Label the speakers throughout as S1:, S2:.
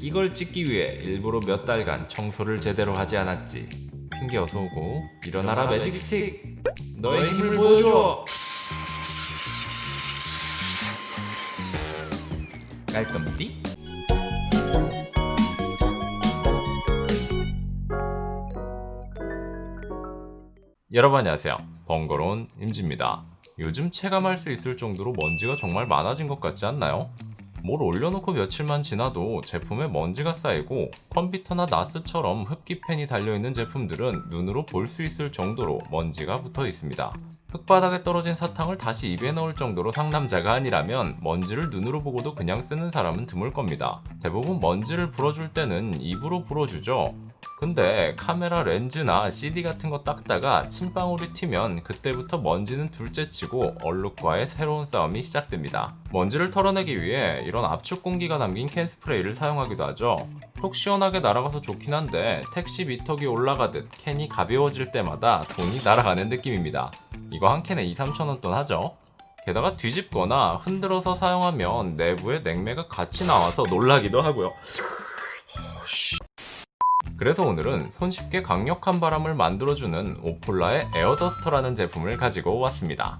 S1: 이걸 찍기 위해 일부러 몇 달간 청소를 제대로 하지 않았지. 핑계 어서오고. 일어나라 매직 스틱, 너의 힘을 보여줘. 깔끔띠? 여러분 안녕하세요. 번거로운 임지입니다. 요즘 체감할 수 있을 정도로 먼지가 정말 많아진 것 같지 않나요? 뭘 올려놓고 며칠만 지나도 제품에 먼지가 쌓이고, 컴퓨터나 나스처럼 흡기팬이 달려있는 제품들은 눈으로 볼 수 있을 정도로 먼지가 붙어 있습니다. 흙바닥에 떨어진 사탕을 다시 입에 넣을 정도로 상남자가 아니라면 먼지를 눈으로 보고도 그냥 쓰는 사람은 드물 겁니다. 대부분 먼지를 불어줄 때는 입으로 불어주죠. 근데 카메라 렌즈나 CD 같은 거 닦다가 침방울이 튀면 그때부터 먼지는 둘째치고 얼룩과의 새로운 싸움이 시작됩니다. 먼지를 털어내기 위해 이런 압축 공기가 담긴 캔 스프레이를 사용하기도 하죠. 속 시원하게 날아가서 좋긴 한데 택시 미터기 올라가듯 캔이 가벼워질 때마다 돈이 날아가는 느낌입니다. 이거 한 캔에 2-3천원 돈 하죠. 게다가 뒤집거나 흔들어서 사용하면 내부에 냉매가 같이 나와서 놀라기도 하고요. 그래서 오늘은 손쉽게 강력한 바람을 만들어주는 오폴라의 에어더스터라는 제품을 가지고 왔습니다.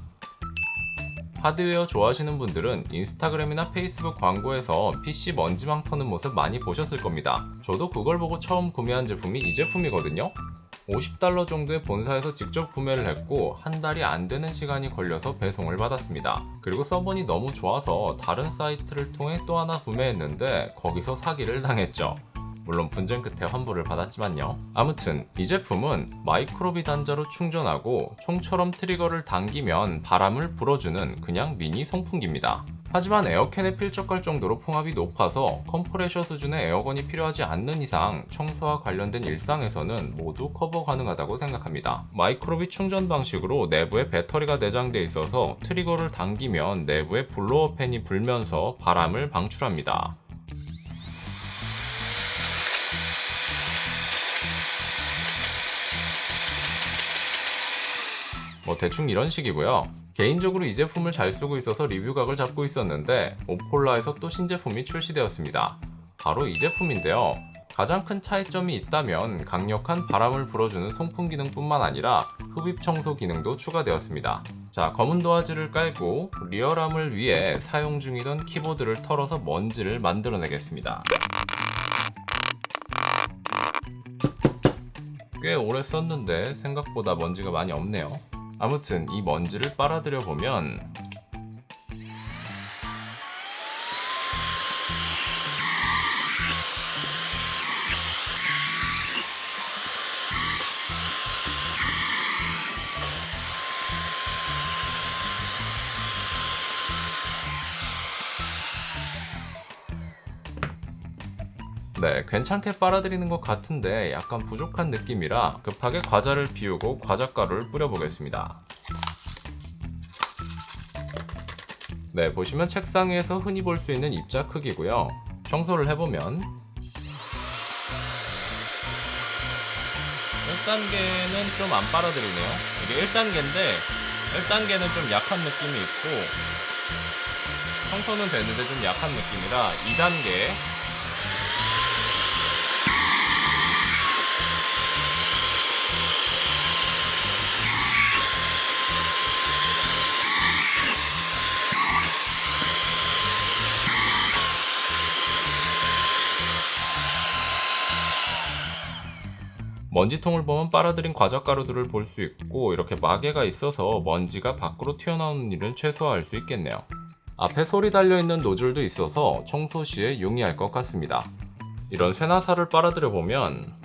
S1: 하드웨어 좋아하시는 분들은 인스타그램이나 페이스북 광고에서 PC 먼지망 터는 모습 많이 보셨을 겁니다. 저도 그걸 보고 처음 구매한 제품이 이 제품이거든요. $50 정도의 본사에서 직접 구매를 했고 한 달이 안 되는 시간이 걸려서 배송을 받았습니다. 그리고 써보니 너무 좋아서 다른 사이트를 통해 또 하나 구매했는데 거기서 사기를 당했죠. 물론 분쟁 끝에 환불을 받았지만요. 아무튼 이 제품은 마이크로비 단자로 충전하고 총처럼 트리거를 당기면 바람을 불어주는 그냥 미니 송풍기입니다. 하지만 에어캔에 필적할 정도로 풍압이 높아서 컴프레셔 수준의 에어건이 필요하지 않는 이상 청소와 관련된 일상에서는 모두 커버 가능하다고 생각합니다. 마이크로비 충전 방식으로 내부에 배터리가 내장되어 있어서 트리거를 당기면 내부에 블로어 팬이 불면서 바람을 방출합니다. 대충 이런 식이고요. 개인적으로 이 제품을 잘 쓰고 있어서 리뷰각을 잡고 있었는데 오폴라에서 또 신제품이 출시되었습니다. 바로 이 제품인데요. 가장 큰 차이점이 있다면 강력한 바람을 불어주는 송풍 기능뿐만 아니라 흡입 청소 기능도 추가되었습니다. 자, 검은 도화지를 깔고 리얼함을 위해 사용 중이던 키보드를 털어서 먼지를 만들어내겠습니다. 꽤 오래 썼는데 생각보다 먼지가 많이 없네요. 아무튼 이 먼지를 빨아들여 보면 괜찮게 빨아들이는 것 같은데 약간 부족한 느낌이라 급하게 과자를 비우고 과자가루를 뿌려보겠습니다. 보시면 책상 위에서 흔히 볼 수 있는 입자 크기고요. 청소를 해보면 1단계는 좀 안 빨아들이네요. 이게 1단계인데 1단계는 좀 약한 느낌이 있고 청소는 되는데 좀 약한 느낌이라 2단계 먼지통을 보면 빨아들인 과자가루들을 볼 수 있고 이렇게 마개가 있어서 먼지가 밖으로 튀어나오는 일을 최소화할 수 있겠네요. 앞에 솔이 달려있는 노즐도 있어서 청소 시에 용이할 것 같습니다. 이런 쇠나사를 빨아들여 보면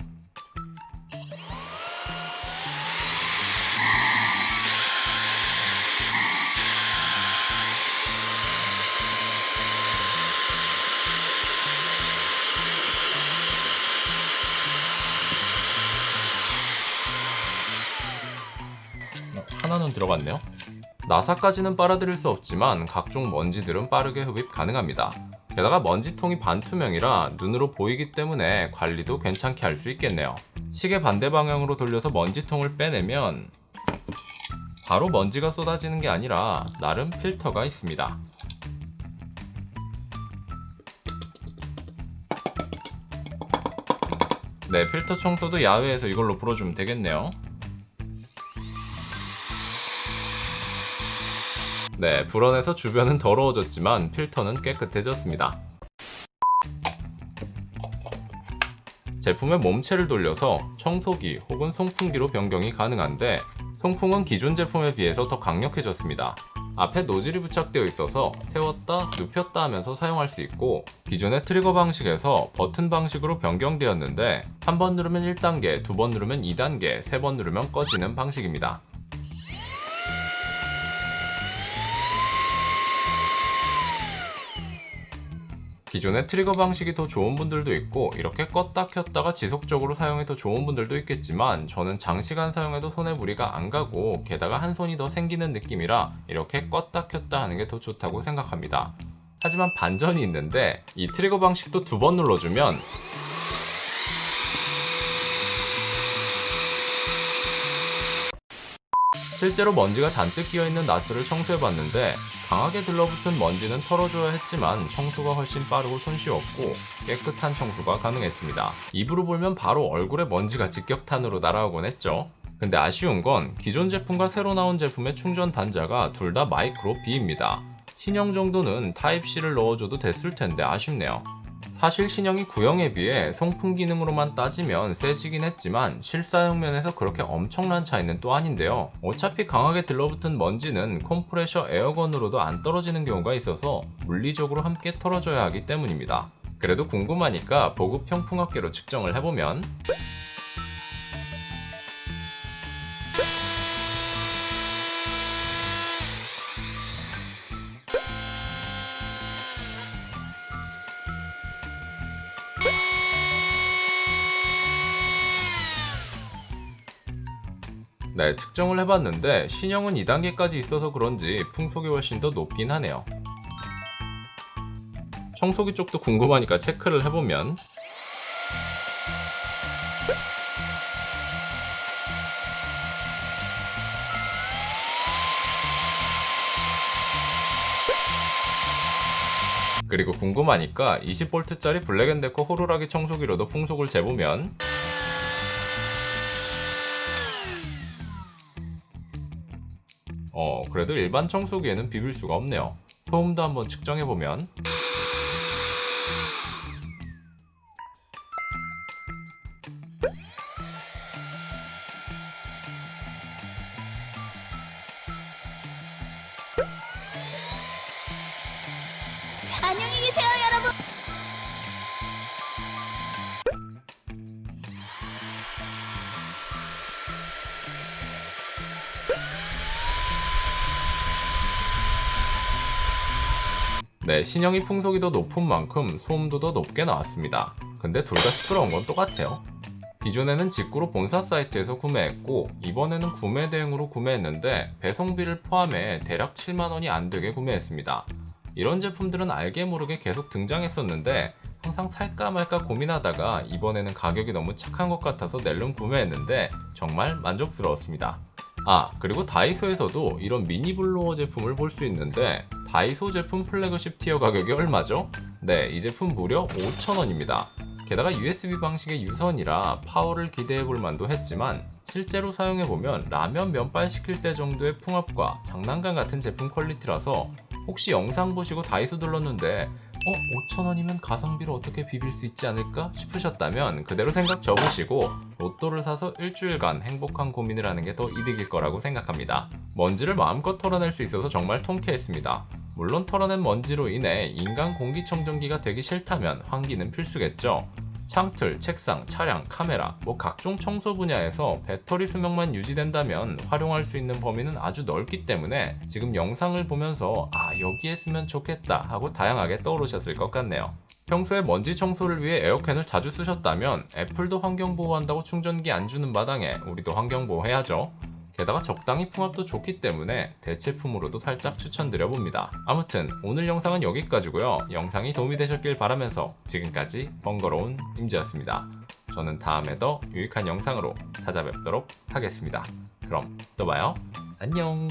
S1: 하나는 들어갔네요. 나사까지는 빨아들일 수 없지만 각종 먼지들은 빠르게 흡입 가능합니다. 게다가 먼지통이 반투명이라 눈으로 보이기 때문에 관리도 괜찮게 할 수 있겠네요. 시계 반대 방향으로 돌려서 먼지통을 빼내면 바로 먼지가 쏟아지는 게 아니라 나름 필터가 있습니다. 네, 필터 청소도 야외에서 이걸로 불어주면 되겠네요. 네, 불어내서 주변은 더러워졌지만 필터는 깨끗해졌습니다. 제품의 몸체를 돌려서 청소기 혹은 송풍기로 변경이 가능한데 송풍은 기존 제품에 비해서 더 강력해졌습니다. 앞에 노즐이 부착되어 있어서 세웠다 눕혔다 하면서 사용할 수 있고 기존의 트리거 방식에서 버튼 방식으로 변경되었는데 한 번 누르면 1단계, 두 번 누르면 2단계, 세 번 누르면 꺼지는 방식입니다. 기존의 트리거 방식이 더 좋은 분들도 있고 이렇게 껐다 켰다가 지속적으로 사용이 더 좋은 분들도 있겠지만 저는 장시간 사용해도 손에 무리가 안 가고 게다가 한 손이 더 생기는 느낌이라 이렇게 껐다 켰다 하는 게 더 좋다고 생각합니다. 하지만 반전이 있는데 이 트리거 방식도 두 번 눌러주면 실제로 먼지가 잔뜩 끼어있는 나스를 청소해봤는데 강하게 들러붙은 먼지는 털어줘야 했지만 청소가 훨씬 빠르고 손쉬웠고 깨끗한 청소가 가능했습니다. 입으로 불면 바로 얼굴에 먼지가 직격탄으로 날아오곤 했죠. 근데 아쉬운 건 기존 제품과 새로 나온 제품의 충전 단자가 둘 다 마이크로 B입니다. 신형 정도는 타입C를 넣어줘도 됐을 텐데 아쉽네요. 사실 신형이 구형에 비해 송풍 기능으로만 따지면 세지긴 했지만 실사용 면에서 그렇게 엄청난 차이는 또 아닌데요. 어차피 강하게 들러붙은 먼지는 컴프레셔 에어건으로도 안 떨어지는 경우가 있어서 물리적으로 함께 털어줘야 하기 때문입니다. 그래도 궁금하니까 보급 평풍합계로 측정을 해보면 네, 측정을 해봤는데 신형은 2단계까지 있어서 그런지 풍속이 훨씬 더 높긴 하네요. 청소기 쪽도 궁금하니까 체크를 해보면 그리고 궁금하니까 20V짜리 블랙앤데커 호루라기 청소기로도 풍속을 재보면 그래도 일반 청소기에는 비빌 수가 없네요. 소음도 한번 측정해보면
S2: 안녕히 계세요, 여러분.
S1: 네, 신형이 풍속이 더 높은 만큼 소음도 더 높게 나왔습니다. 근데 둘 다 시끄러운 건 똑같아요. 기존에는 직구로 본사 사이트에서 구매했고 이번에는 구매 대행으로 구매했는데 배송비를 포함해 대략 7만원이 안되게 구매했습니다. 이런 제품들은 알게 모르게 계속 등장했었는데 항상 살까 말까 고민하다가 이번에는 가격이 너무 착한 것 같아서 낼름 구매했는데 정말 만족스러웠습니다. 그리고 다이소에서도 이런 미니 블로어 제품을 볼 수 있는데 다이소 제품 플래그십 티어 가격이 얼마죠? 네, 이 제품 무려 5,000원입니다. 게다가 USB 방식의 유선이라 파워를 기대해볼 만도 했지만 실제로 사용해보면 라면 면발 시킬 때 정도의 풍압과 장난감 같은 제품 퀄리티라서 혹시 영상 보시고 다이소 들렀는데 5,000원이면 가성비로 어떻게 비빌 수 있지 않을까 싶으셨다면 그대로 생각 접으시고 로또를 사서 일주일간 행복한 고민을 하는 게 더 이득일 거라고 생각합니다. 먼지를 마음껏 털어낼 수 있어서 정말 통쾌했습니다. 물론 털어낸 먼지로 인해 인간 공기청정기가 되기 싫다면 환기는 필수겠죠. 창틀, 책상, 차량, 카메라, 각종 청소 분야에서 배터리 수명만 유지된다면 활용할 수 있는 범위는 아주 넓기 때문에 지금 영상을 보면서 여기에 쓰면 좋겠다 하고 다양하게 떠오르셨을 것 같네요. 평소에 먼지 청소를 위해 에어컨을 자주 쓰셨다면 애플도 환경보호한다고 충전기 안 주는 마당에 우리도 환경보호해야죠. 게다가 적당히 풍압도 좋기 때문에 대체품으로도 살짝 추천드려봅니다. 아무튼 오늘 영상은 여기까지고요. 영상이 도움이 되셨길 바라면서 지금까지 번거로운 임지였습니다. 저는 다음에 더 유익한 영상으로 찾아뵙도록 하겠습니다. 그럼 또 봐요. 안녕.